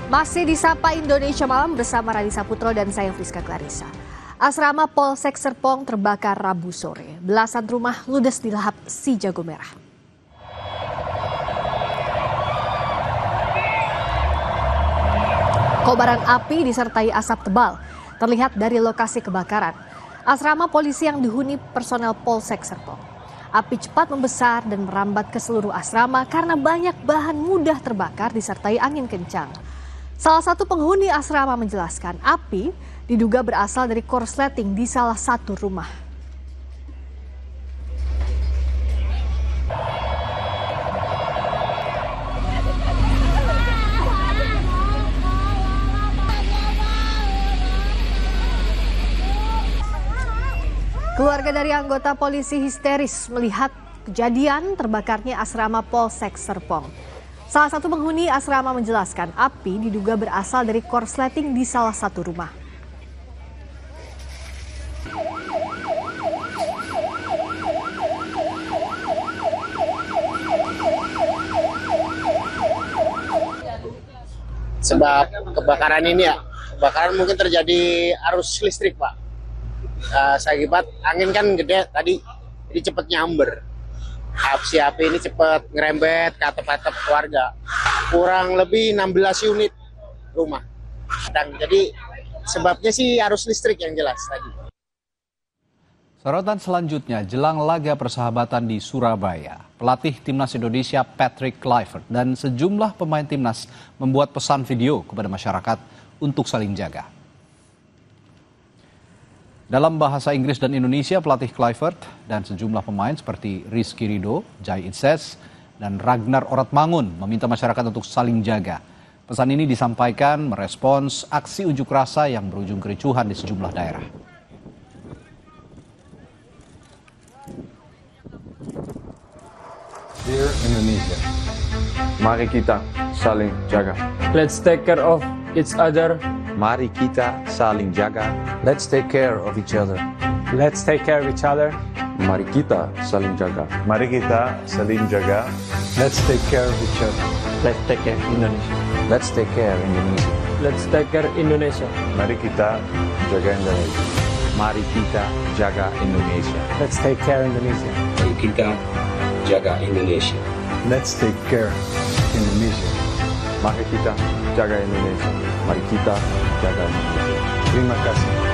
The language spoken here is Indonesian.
Masih di Sapa Indonesia Malam bersama Radhi Saputro dan saya Friska Clarissa. Asrama Polsek Serpong terbakar Rabu sore. Belasan rumah ludes dilahap si jago merah. Kobaran api disertai asap tebal terlihat dari lokasi kebakaran. Asrama polisi yang dihuni personel Polsek Serpong. Api cepat membesar dan merambat ke seluruh asrama karena banyak bahan mudah terbakar disertai angin kencang. Salah satu penghuni asrama menjelaskan api diduga berasal dari korsleting di salah satu rumah. Keluarga dari anggota polisi histeris melihat kejadian terbakarnya asrama Polsek Serpong. Salah satu penghuni asrama menjelaskan api diduga berasal dari korsleting di salah satu rumah. Sebab kebakaran ini kebakaran mungkin terjadi arus listrik, Pak. Akibat angin kan gede tadi, jadi cepat nyamber. Si api ini cepat ngerembet ke atap-atap keluarga. Kurang lebih 16 unit rumah. Dan jadi sebabnya sih arus listrik yang jelas tadi. Sorotan selanjutnya jelang laga persahabatan di Surabaya. Pelatih Timnas Indonesia Patrick Kluivert dan sejumlah pemain Timnas membuat pesan video kepada masyarakat untuk saling jaga. Dalam bahasa Inggris dan Indonesia, pelatih Kluivert dan sejumlah pemain seperti Rizky Ridho, Jai Itses, dan Ragnar Oratmangun meminta masyarakat untuk saling jaga. Pesan ini disampaikan merespons aksi unjuk rasa yang berujung kericuhan di sejumlah daerah. Dear Indonesia, mari kita saling jaga. Let's take care of each other. Mari kita saling jaga. Let's take care of each other. Let's take care of each other. Mari kita saling jaga. Mari kita saling jaga. Let's take care of each other. Let's take care Indonesia. Let's take care Indonesia. Let's take care Indonesia. Mari kita jaga Indonesia. Mari kita jaga Indonesia. Let's take care Indonesia. Mari kita jaga Indonesia. Let's take care Indonesia. Mari kita jaga Indonesia. Mari kita jaga Indonesia. Terima kasih.